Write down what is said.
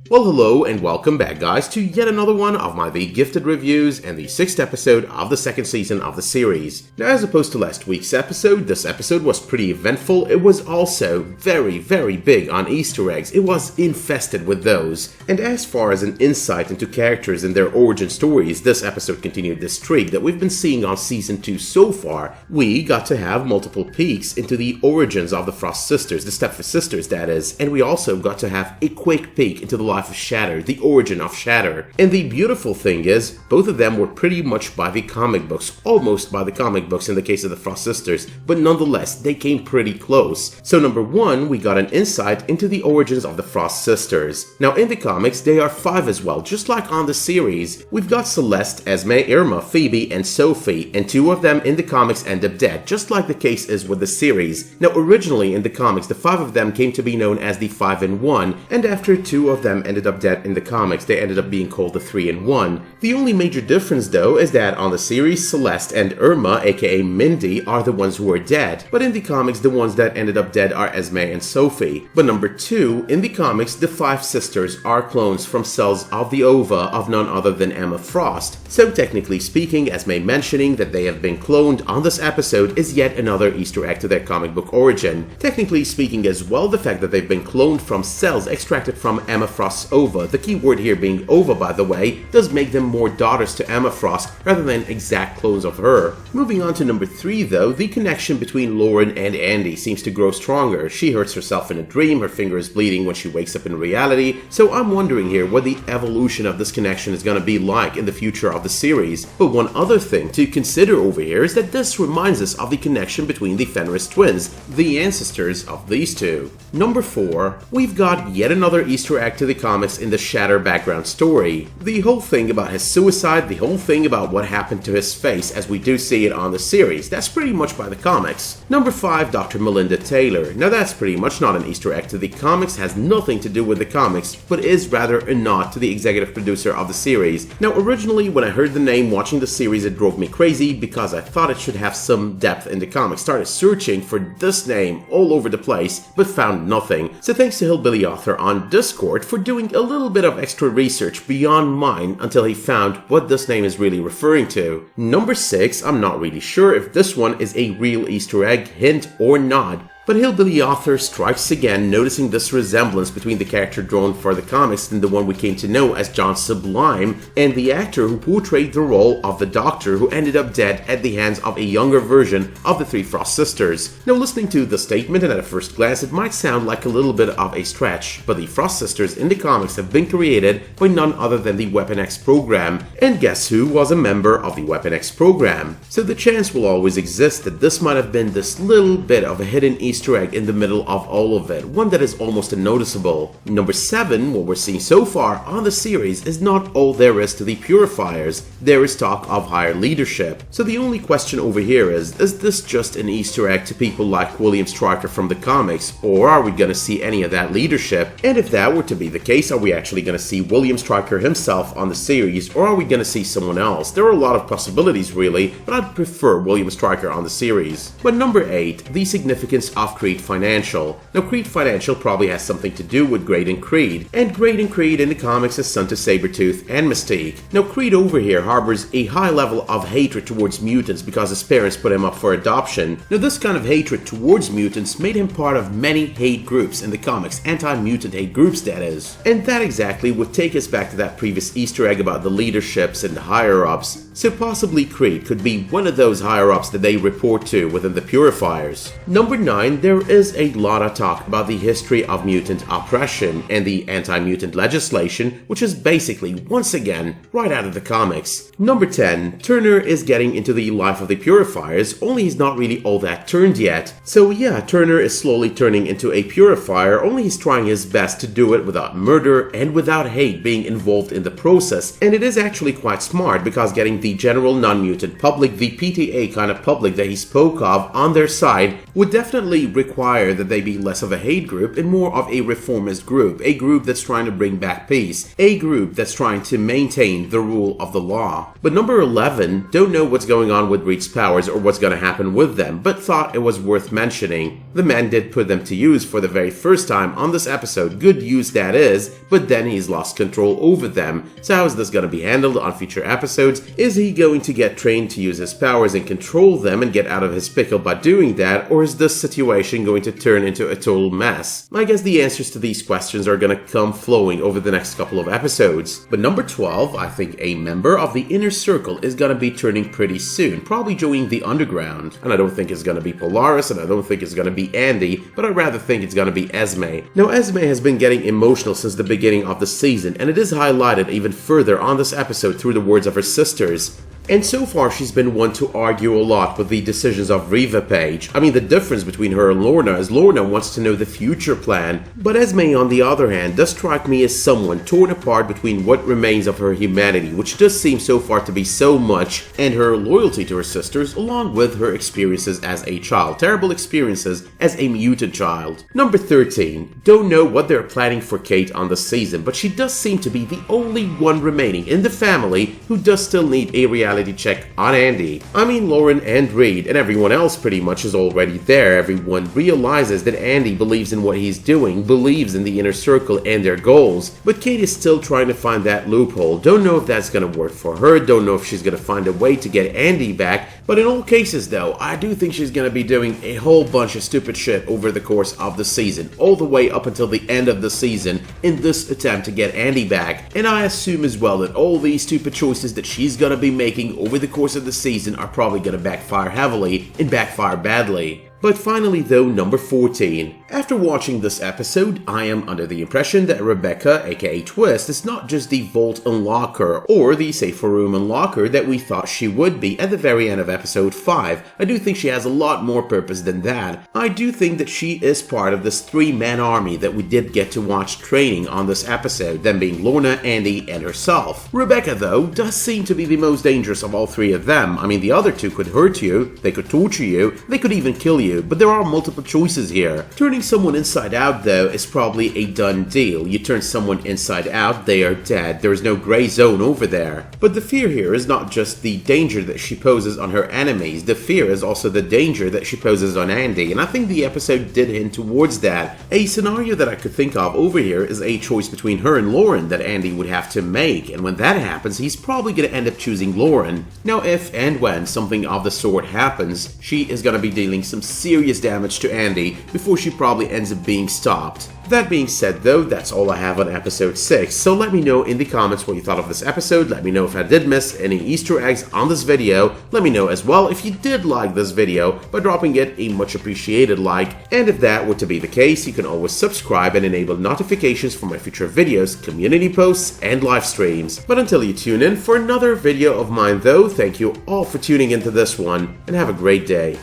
Well, hello and welcome back, guys, to yet another one of my The Gifted reviews and the 6th episode of the 2nd season of the series. Now, as opposed to last week's episode, this episode was pretty eventful. It was also very big on Easter eggs. It was infested with those. And as far as an insight into characters and their origin stories, this episode continued this streak that we've been seeing on Season 2 so far. We got to have multiple peeks into the origins of the Frost Sisters, the Stepford sisters that is, and we also got to have a quick peek into the life of Shatter, the origin of Shatter. And the beautiful thing is, both of them were pretty much by the comic books, almost by the comic books in the case of the Frost Sisters, but nonetheless, they came pretty close. So number one, we got an insight into the origins of the Frost Sisters. Now in the comics, they are 5 as well, just like on the series. We've got Celeste, Esme, Irma, Phoebe, and Sophie, and 2 of them in the comics end up dead, just like the case is with the series. Now originally in the comics, the 5 of them came to be known as the 5-in-1, and after 2 of them ended up dead in the comics, they ended up being called the 3-in-1. The only major difference though is that on the series, Celeste and Irma, aka Mindy, are the ones who are dead, but in the comics the ones that ended up dead are Esme and Sophie. But number 2, in the comics the 5 sisters are clones from cells of the ova of none other than Emma Frost. So technically speaking, Esme mentioning that they have been cloned on this episode is yet another Easter egg to their comic book origin. Technically speaking as well, the fact that they've been cloned from cells extracted from Emma Frost's ova, the key word here being ova by the way, does make them more daughters to Emma Frost rather than exact clones of her. Moving on to number 3 though, the connection between Lauren and Andy seems to grow stronger. She hurts herself in a dream, her finger is bleeding when she wakes up in reality, so I'm wondering here what the evolution of this connection is going to be like in the future of the series. But one other thing to consider over here is that this reminds us of the connection between the Fenris twins, the ancestors of these two. Number 4, we've got yet another Easter egg to the comics in the Shatter background story. The whole thing about his suicide, the whole thing about what happened to his face as we do see it on the series, that's pretty much by the comics. Number 5, Dr. Melinda Taylor. Now that's pretty much not an Easter egg to the comics, has nothing to do with the comics, but is rather a nod to the executive producer of the series. Now originally when I heard the name watching the series it drove me crazy because I thought it should have some depth in the comics. Started searching for this name all over the place, but found nothing. So thanks to Hillbilly Author on Discord for doing a little bit of extra research beyond mine until he found what this name is really referring to. Number 6, I'm not really sure if this one is a real Easter egg, hint, or nod, but Hillbilly Author strikes again, noticing this resemblance between the character drawn for the comics and the one we came to know as John Sublime, and the actor who portrayed the role of the Doctor who ended up dead at the hands of a younger version of the 3 Frost Sisters. Now listening to the statement and at a first glance it might sound like a little bit of a stretch, but the Frost Sisters in the comics have been created by none other than the Weapon X program, and guess who was a member of the Weapon X program? So the chance will always exist that this might have been this little bit of a hidden Easter egg in the middle of all of it, one that is almost unnoticeable. Number 7, what we're seeing so far on the series is not all there is to the Purifiers. There is talk of higher leadership. So the only question over here is this just an Easter egg to people like William Stryker from the comics, or are we gonna see any of that leadership? And if that were to be the case, are we actually gonna see William Stryker himself on the series, or are we gonna see someone else? There are a lot of possibilities really, but I'd prefer William Stryker on the series. But number 8, the significance of Creed Financial. Now Creed Financial probably has something to do with Graydon Creed, and Graydon Creed in the comics is son to Sabretooth and Mystique. Now Creed over here harbors a high level of hatred towards mutants because his parents put him up for adoption. Now this kind of hatred towards mutants made him part of many hate groups in the comics, anti-mutant hate groups that is. And that exactly would take us back to that previous Easter egg about the leaderships and the higher-ups. So possibly Creed could be one of those higher-ups that they report to within the Purifiers. Number 9, there is a lot of talk about the history of mutant oppression and the anti-mutant legislation, which is basically, once again, right out of the comics. Number 10, Turner is getting into the life of the Purifiers, only he's not really all that turned yet. So yeah, Turner is slowly turning into a Purifier, only he's trying his best to do it without murder and without hate being involved in the process, and it is actually quite smart because getting the the general non-mutant public, the PTA kind of public that he spoke of, on their side would definitely require that they be less of a hate group and more of a reformist group, a group that's trying to bring back peace, a group that's trying to maintain the rule of the law. But number 11 don't know what's going on with Reed's powers or what's going to happen with them, but thought it was worth mentioning. The man did put them to use for the very first time on this episode, good use that is, but then he's lost control over them. So how is this going to be handled on future episodes? Is he going to get trained to use his powers and control them and get out of his pickle by doing that, or is this situation going to turn into a total mess? I guess the answers to these questions are going to come flowing over the next couple of episodes. But number 12, I think a member of the inner circle is going to be turning pretty soon, probably joining the underground. And I don't think it's going to be Polaris, and I don't think it's going to be Andy, but I rather think it's going to be Esme. Now, Esme has been getting emotional since the beginning of the season, and it is highlighted even further on this episode through the words of her sisters. And so far, she's been one to argue a lot with the decisions of Reva Page. I mean, the difference between her and Lorna is Lorna wants to know the future plan, but Esme, on the other hand, does strike me as someone torn apart between what remains of her humanity, which does seem so far to be so much, and her loyalty to her sisters, along with her experiences as a child, terrible experiences as a mutant child. Number 13, don't know what they're planning for Kate on the season, but she does seem to be the only one remaining in the family who does still need a reality check on Andy. I mean, Lauren and Reed and everyone else pretty much is already there. Everyone realizes that Andy believes in what he's doing, believes in the inner circle and their goals, but Kate is still trying to find that loophole. Don't know if that's going to work for her, don't know if she's going to find a way to get Andy back, but in all cases though, I do think she's going to be doing a whole bunch of stupid shit over the course of the season, all the way up until the end of the season in this attempt to get Andy back. And I assume as well that all these stupid choices that she's going to be making over the course of the season are probably going to backfire heavily and backfire badly. But finally though, number 14. After watching this episode, I am under the impression that Rebecca, aka Twist, is not just the Vault Unlocker or the Safer Room Unlocker that we thought she would be at the very end of episode 5. I do think she has a lot more purpose than that. I do think that she is part of this 3-man army that we did get to watch training on this episode, them being Lorna, Andy, and herself. Rebecca though does seem to be the most dangerous of all 3 of them. I mean, the other 2 could hurt you, they could torture you, they could even kill you. But there are multiple choices here. Turning someone inside out though is probably a done deal. You turn someone inside out, they are dead. There is no gray zone over there. But the fear here is not just the danger that she poses on her enemies. The fear is also the danger that she poses on Andy, and I think the episode did hint towards that. A scenario that I could think of over here is a choice between her and Lauren that Andy would have to make, and when that happens, he's probably going to end up choosing Lauren. Now, if and when something of the sort happens, she is going to be dealing some serious damage to Andy before she probably ends up being stopped. That being said though, that's all I have on episode 6, so let me know in the comments what you thought of this episode. Let me know if I did miss any Easter eggs on this video. Let me know as well if you did like this video by dropping it a much appreciated like, and if that were to be the case, you can always subscribe and enable notifications for my future videos, community posts, and live streams. But until you tune in for another video of mine though, thank you all for tuning into this one, and have a great day.